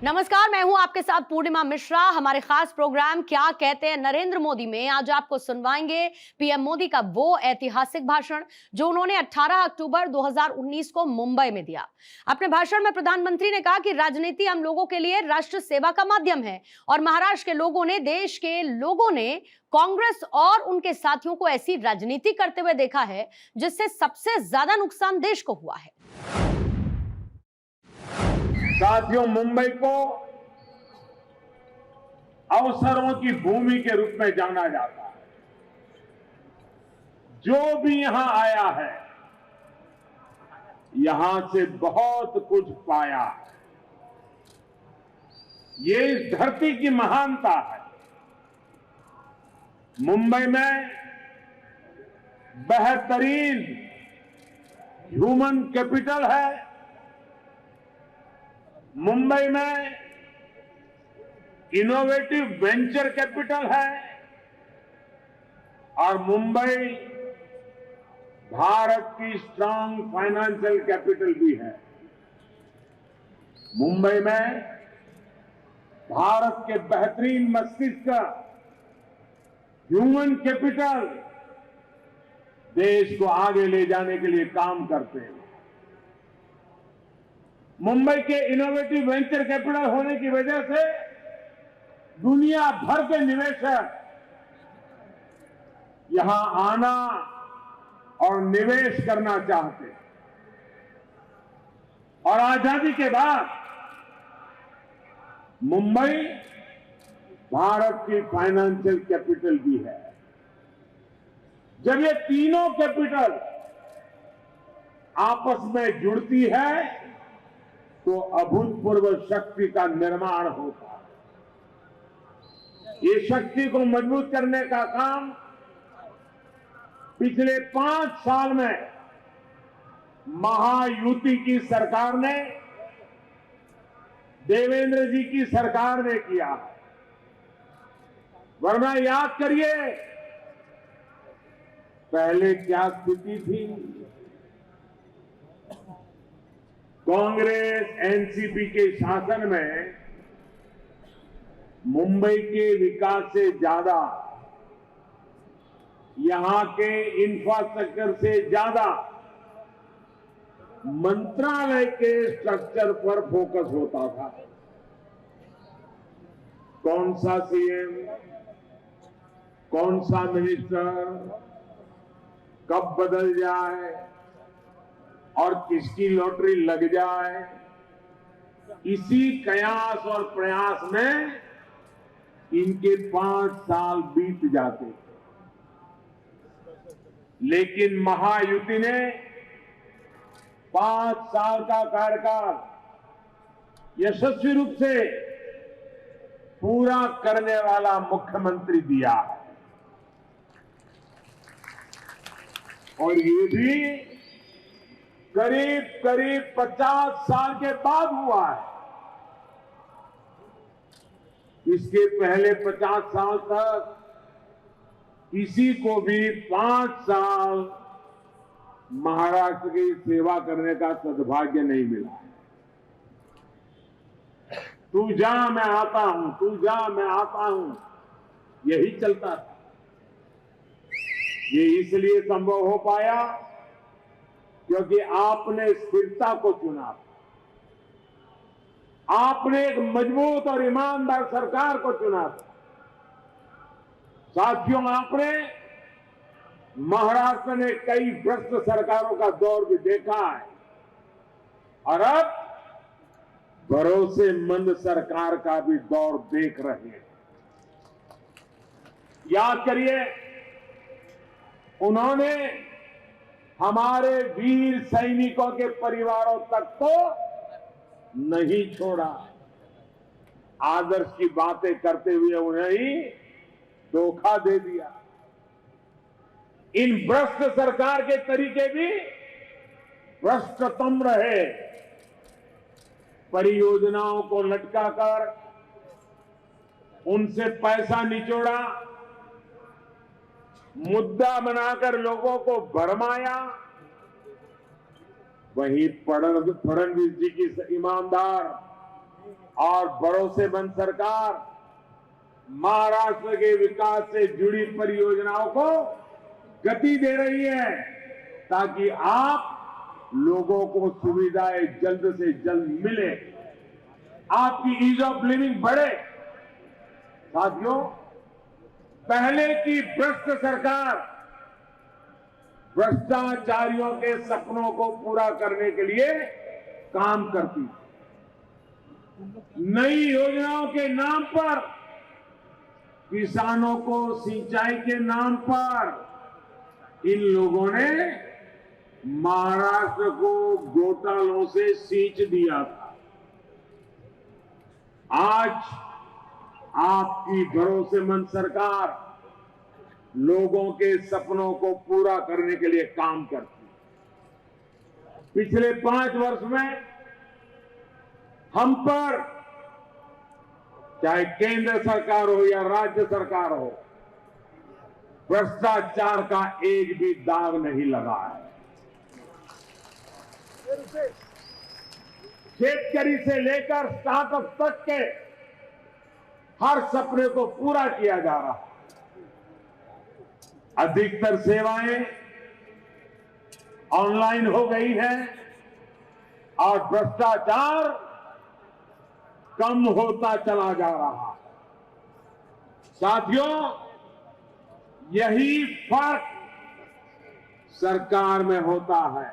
नमस्कार, मैं हूं आपके साथ पूर्णिमा मिश्रा। हमारे खास प्रोग्राम क्या कहते हैं नरेंद्र मोदी में आज आपको सुनवाएंगे पीएम मोदी का वो ऐतिहासिक भाषण जो उन्होंने 18 अक्टूबर 2019 को मुंबई में दिया। अपने भाषण में प्रधानमंत्री ने कहा कि राजनीति हम लोगों के लिए राष्ट्र सेवा का माध्यम है और महाराष्ट्र के लोगों ने, देश के लोगों ने कांग्रेस और उनके साथियों को ऐसी राजनीति करते हुए देखा है जिससे सबसे ज्यादा नुकसान देश को हुआ है। साथियों, मुंबई को अवसरों की भूमि के रूप में जाना जाता है। जो भी यहां आया है, यहां से बहुत कुछ पाया है। ये इस धरती की महानता है। मुंबई में बेहतरीन ह्यूमन कैपिटल है। मुंबई में इनोवेटिव वेंचर कैपिटल है और मुंबई भारत की स्ट्रांग फाइनेंशियल कैपिटल भी है। मुंबई में भारत के बेहतरीन मस्तिष्क, ह्यूमन कैपिटल देश को आगे ले जाने के लिए काम करते हैं। मुंबई के इनोवेटिव वेंचर कैपिटल होने की वजह से दुनिया भर के निवेशक यहां आना और निवेश करना चाहते हैं। और आजादी के बाद मुंबई भारत की फाइनेंशियल कैपिटल भी है। जब ये तीनों कैपिटल आपस में जुड़ती है तो अभूतपूर्व शक्ति का निर्माण होता है। ये शक्ति को मजबूत करने का काम पिछले 5 साल में महायुति की सरकार ने, देवेंद्र जी की सरकार ने किया। वरना याद करिए पहले क्या स्थिति थी। कांग्रेस एनसीपी के शासन में मुंबई के विकास से ज्यादा, यहां के इंफ्रास्ट्रक्चर से ज्यादा मंत्रालय के स्ट्रक्चर पर फोकस होता था। कौन सा सीएम, कौन सा मिनिस्टर कब बदल जाए और किसकी लॉटरी लग जाए, इसी कयास और प्रयास में इनके 5 साल बीत जाते थे। लेकिन महायुति ने 5 साल का कार्यकाल यशस्वी रूप से पूरा करने वाला मुख्यमंत्री दिया है। और ये भी करीब 50 साल के बाद हुआ है। इसके पहले 50 साल तक किसी को भी 5 साल महाराष्ट्र की सेवा करने का सद्भाग्य नहीं मिला। तू जा मैं आता हूं, तू जा मैं आता हूं, यही चलता था। ये इसलिए संभव हो पाया क्योंकि आपने स्थिरता को चुना, आपने एक मजबूत और ईमानदार सरकार को चुना। साथियों, आपने महाराष्ट्र ने कई भ्रष्ट सरकारों का दौर भी देखा है और अब भरोसेमंद सरकार का भी दौर देख रहे हैं। याद करिए, उन्होंने हमारे वीर सैनिकों के परिवारों तक तो नहीं छोड़ा। आदर्श की बातें करते हुए उन्हें ही धोखा दे दिया। इन भ्रष्ट सरकार के तरीके भी भ्रष्टतम रहे। परियोजनाओं को लटकाकर उनसे पैसा निचोड़ा, मुद्दा बनाकर लोगों को भरमाया। वहीं फडणवीस जी की ईमानदार और भरोसेमंद सरकार महाराष्ट्र के विकास से जुड़ी परियोजनाओं को गति दे रही है ताकि आप लोगों को सुविधाएं जल्द से जल्द मिले, आपकी ईज ऑफ लिविंग बढ़े। साथियों, पहले की भ्रष्ट सरकार भ्रष्टाचारियों के सपनों को पूरा करने के लिए काम करती, नई योजनाओं के नाम पर, किसानों को सिंचाई के नाम पर इन लोगों ने महाराष्ट्र को घोटालों से सींच दिया था। आज आपकी भरोसेमंद सरकार लोगों के सपनों को पूरा करने के लिए काम करती है। पिछले 5 वर्ष में हम पर, चाहे केंद्र सरकार हो या राज्य सरकार हो, भ्रष्टाचार का एक भी दाग नहीं लगा है। शेतकरी से लेकर स्टार्टअप तक के हर सपने को पूरा किया जा रहा है। अधिकतर सेवाएं ऑनलाइन हो गई हैं और भ्रष्टाचार कम होता चला जा रहा है। साथियों, यही फर्क सरकार में होता है,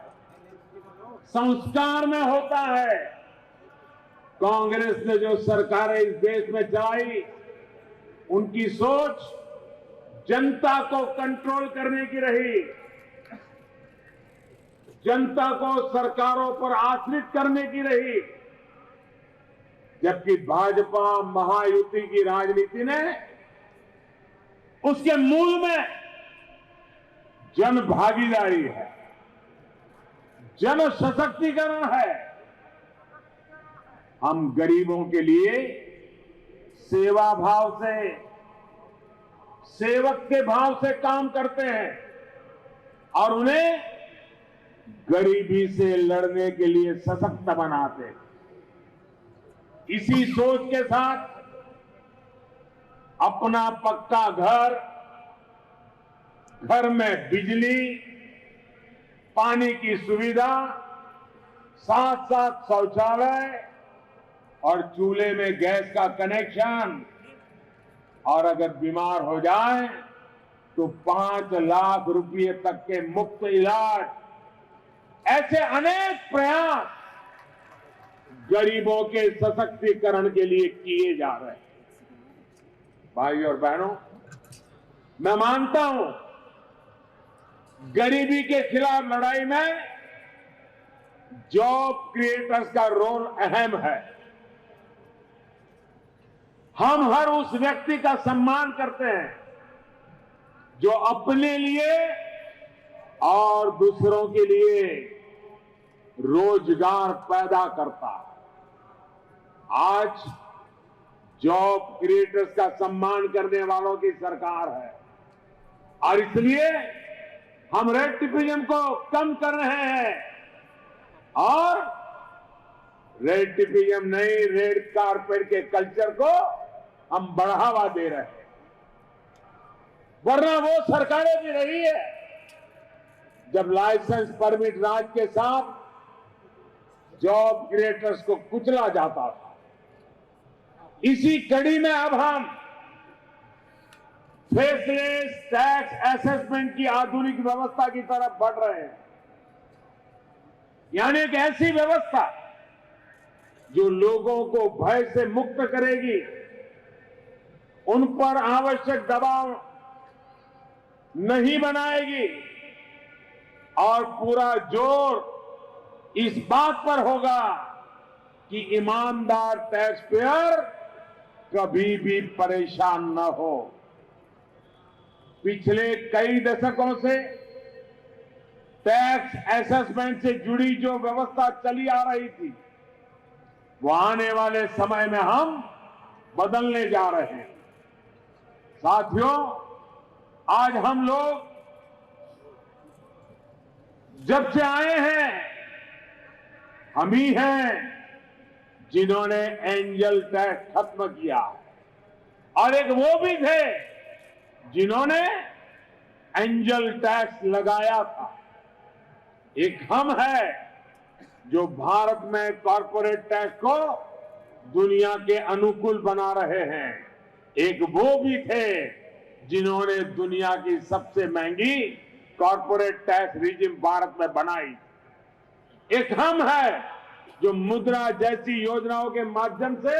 संस्कार में होता है। कांग्रेस ने जो सरकारें इस देश में चलाई, उनकी सोच जनता को कंट्रोल करने की रही, जनता को सरकारों पर आश्रित करने की रही, जबकि भाजपा महायुति की राजनीति ने उसके मूल में जन भागीदारी है, जन सशक्तिकरण है। हम गरीबों के लिए सेवा भाव से, सेवक के भाव से काम करते हैं और उन्हें गरीबी से लड़ने के लिए सशक्त बनाते हैं। इसी सोच के साथ अपना पक्का घर में बिजली, पानी की सुविधा, साथ साथ शौचालय और चूल्हे में गैस का कनेक्शन, और अगर बीमार हो जाए तो 5 लाख रुपए तक के मुफ्त इलाज, ऐसे अनेक प्रयास गरीबों के सशक्तिकरण के लिए किए जा रहे हैं। भाई और बहनों, मैं मानता हूं गरीबी के खिलाफ लड़ाई में जॉब क्रिएटर्स का रोल अहम है। हम हर उस व्यक्ति का सम्मान करते हैं जो अपने लिए और दूसरों के लिए रोजगार पैदा करता है। आज जॉब क्रिएटर्स का सम्मान करने वालों की सरकार है और इसलिए हम रेड टेपिज्म को कम कर रहे हैं और रेड टेपिज्म नहीं, रेड कारपेट के कल्चर को हम बढ़ावा दे रहे हैं। वरना वो सरकारें भी रही है जब लाइसेंस परमिट राज के साथ जॉब क्रिएटर्स को कुचला जाता था। इसी कड़ी में अब हम फेसलेस टैक्स असेसमेंट की आधुनिक व्यवस्था की तरफ बढ़ रहे हैं, यानी एक ऐसी व्यवस्था जो लोगों को भय से मुक्त करेगी, उन पर आवश्यक दबाव नहीं बनाएगी और पूरा जोर इस बात पर होगा कि ईमानदार टैक्स पेयर कभी भी परेशान न हो। पिछले कई दशकों से टैक्स असेसमेंट से जुड़ी जो व्यवस्था चली आ रही थी, वो आने वाले समय में हम बदलने जा रहे हैं। साथियों, आज हम लोग जब से आए हैं, हम ही हैं जिन्होंने एंजल टैक्स खत्म किया, और एक वो भी थे जिन्होंने एंजल टैक्स लगाया था। एक हम है जो भारत में कॉर्पोरेट टैक्स को दुनिया के अनुकूल बना रहे हैं। एक वो भी थे जिन्होंने दुनिया की सबसे महंगी कॉर्पोरेट टैक्स रिजिम भारत में बनाई। एक हम है जो मुद्रा जैसी योजनाओं के माध्यम से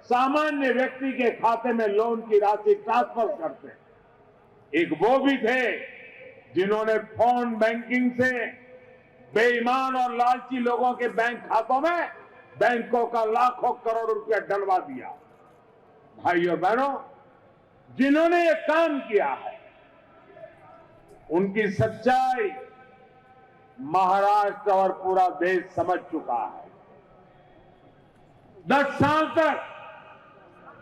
सामान्य व्यक्ति के खाते में लोन की राशि ट्रांसफर करते हैं। एक वो भी थे जिन्होंने फोन बैंकिंग से बेईमान और लालची लोगों के बैंक खातों में बैंकों का लाखों करोड़ रुपया डलवा दिया। भाई और बहनों, जिन्होंने ये काम किया है उनकी सच्चाई महाराष्ट्र और पूरा देश समझ चुका है। 10 साल तक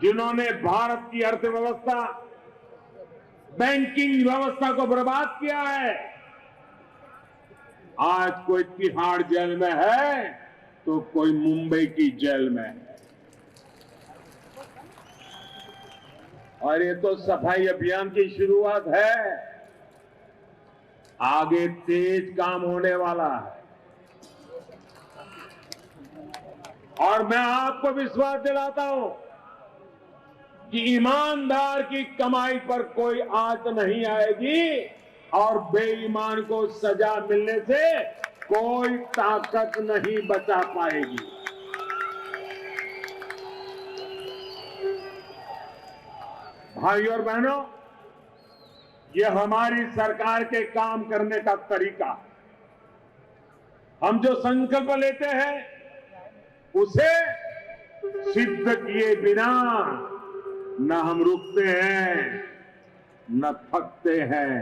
जिन्होंने भारत की अर्थव्यवस्था, बैंकिंग व्यवस्था को बर्बाद किया है, आज कोई तिहाड़ जेल में है तो कोई मुंबई की जेल में है। और ये तो सफाई अभियान की शुरुआत है, आगे तेज काम होने वाला है। और मैं आपको विश्वास दिलाता हूं कि ईमानदार की कमाई पर कोई आंच नहीं आएगी और बेईमान को सजा मिलने से कोई ताकत नहीं बचा पाएगी। भाई और बहनों, ये हमारी सरकार के काम करने का तरीका। हम जो संकल्प लेते हैं उसे सिद्ध किए बिना न हम रुकते हैं न थकते हैं,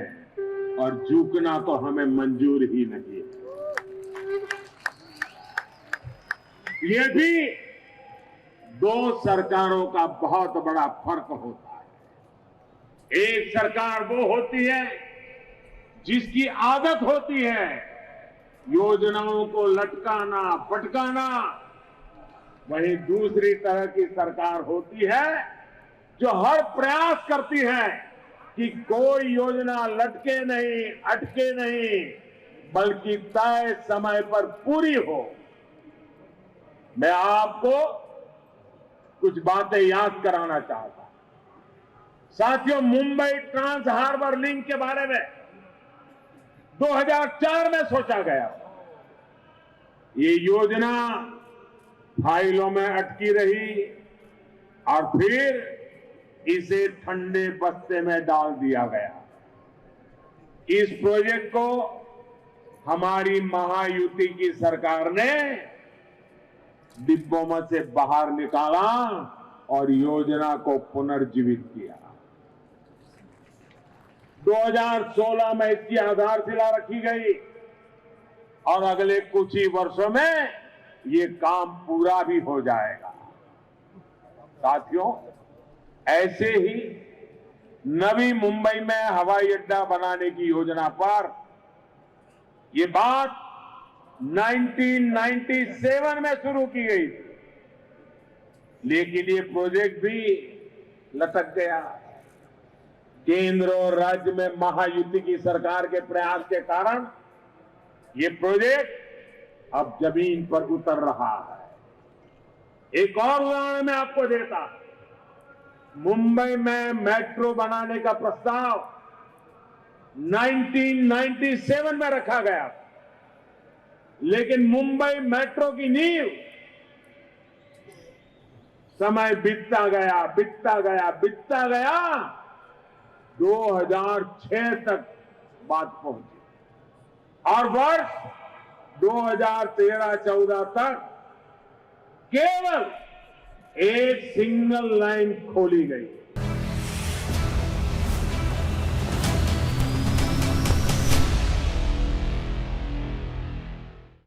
और झुकना तो हमें मंजूर ही नहीं है। ये भी 2 सरकारों का बहुत बड़ा फर्क होता है। एक सरकार वो होती है जिसकी आदत होती है योजनाओं को लटकाना, पटकाना। वहीं दूसरी तरह की सरकार होती है जो हर प्रयास करती है कि कोई योजना लटके नहीं, अटके नहीं, बल्कि तय समय पर पूरी हो। मैं आपको कुछ बातें याद कराना चाहता हूं। साथियों, मुंबई ट्रांस हार्बर लिंक के बारे में 2004 में सोचा गया। ये योजना फाइलों में अटकी रही और फिर इसे ठंडे बस्ते में डाल दिया गया। इस प्रोजेक्ट को हमारी महायुति की सरकार ने डिब्बों में से बाहर निकाला और योजना को पुनर्जीवित किया। 2016 में इसकी आधारशिला रखी गई और अगले कुछ ही वर्षों में ये काम पूरा भी हो जाएगा। साथियों, ऐसे ही नवी मुंबई में हवाई अड्डा बनाने की योजना पर ये बात 1997 में शुरू की गई थी, लेकिन ये प्रोजेक्ट भी लटक गया। केंद्र और राज्य में महायुति की सरकार के प्रयास के कारण ये प्रोजेक्ट अब जमीन पर उतर रहा है। एक और उदाहरण मैं आपको देता हूं। मुंबई में मेट्रो बनाने का प्रस्ताव 1997 में रखा गया, लेकिन मुंबई मेट्रो की नींव समय बीतता गया, बीतता गया, बीतता गया, 2006 तक बात पहुंची और वर्ष 2013-14 तक केवल एक सिंगल लाइन खोली गई।